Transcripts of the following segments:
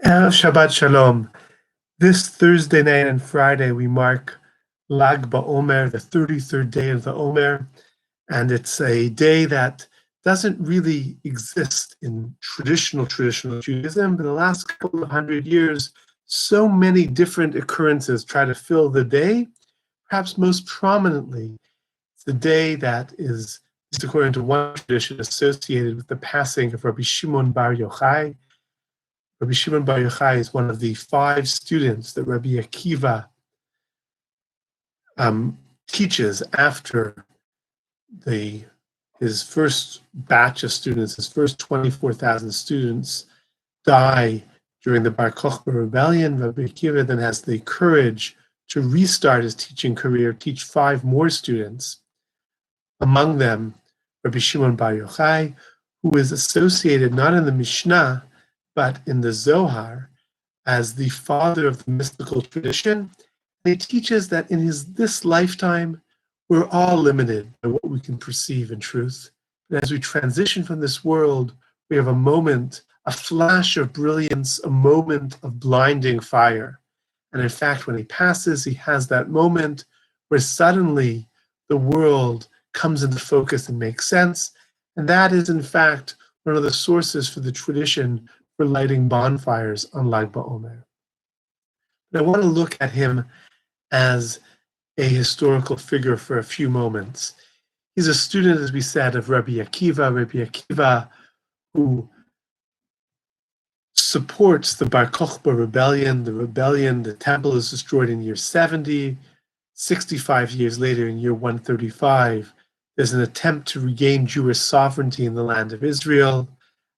Shabbat Shalom. This Thursday night and Friday, we mark Lag BaOmer, the 33rd day of the Omer, and it's a day that doesn't really exist in traditional Judaism, but the last couple of hundred years, so many different occurrences try to fill the day. Perhaps most prominently, it's the day that is, at least according to one tradition, associated with the passing of Rabbi Shimon Bar Yochai. Rabbi Shimon Bar Yochai is one of the 5 students that Rabbi Akiva teaches after his first batch of students, his first 24,000 students die during the Bar Kokhba rebellion. Rabbi Akiva then has the courage to restart his teaching career, teach 5 more students, among them Rabbi Shimon Bar Yochai, who is associated not in the Mishnah, but in the Zohar as the father of the mystical tradition. And he teaches that in this lifetime, we're all limited by what we can perceive in truth. But as we transition from this world, we have a moment, a flash of brilliance, a moment of blinding fire. And in fact, when he passes, he has that moment where suddenly the world comes into focus and makes sense. And that is, in fact, one of the sources for the tradition for lighting bonfires on Lag BaOmer. But I want to look at him as a historical figure for a few moments. He's a student, as we said, of Rabbi Akiva, who supports the Bar Kokhba rebellion. The temple is destroyed in year 70. 65 years later, in year 135, there's an attempt to regain Jewish sovereignty in the land of Israel.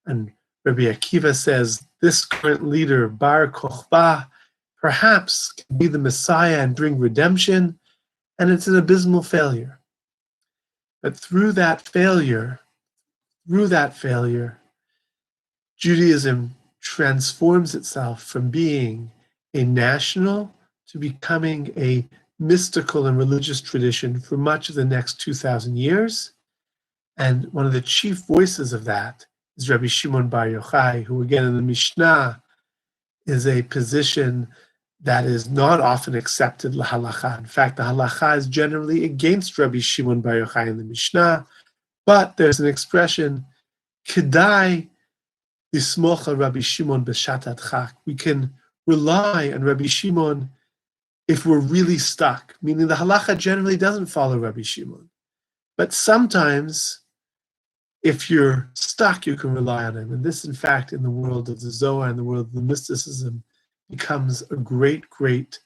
And Rabbi Akiva says, this current leader, Bar Kokhba, perhaps can be the Messiah and bring redemption, and it's an abysmal failure. But through that failure, Judaism transforms itself from being a national to becoming a mystical and religious tradition for much of the next 2,000 years. And one of the chief voices of that is Rabbi Shimon Bar Yochai, who again in the Mishnah is a position that is not often accepted lahalacha. In fact, the halacha is generally against Rabbi Shimon Bar Yochai in the Mishnah, but there's an expression, kedai lismocha Rabbi Shimon b'shatat chak. We can rely on Rabbi Shimon if we're really stuck, meaning the halacha generally doesn't follow Rabbi Shimon. But sometimes, if you're stuck, you can rely on him. And this, in fact, in the world of the Zohar and the world of the mysticism, becomes a great, great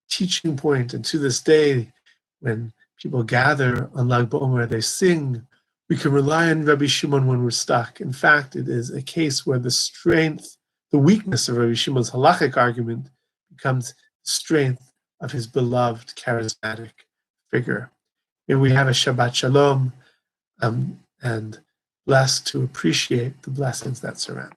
teaching point. And to this day, when people gather on Lag BaOmer, they sing, we can rely on Rabbi Shimon when we're stuck. In fact, it is a case where the weakness of Rabbi Shimon's halachic argument becomes the strength of his beloved, charismatic figure. May we have a Shabbat Shalom and blessed to appreciate the blessings that surround.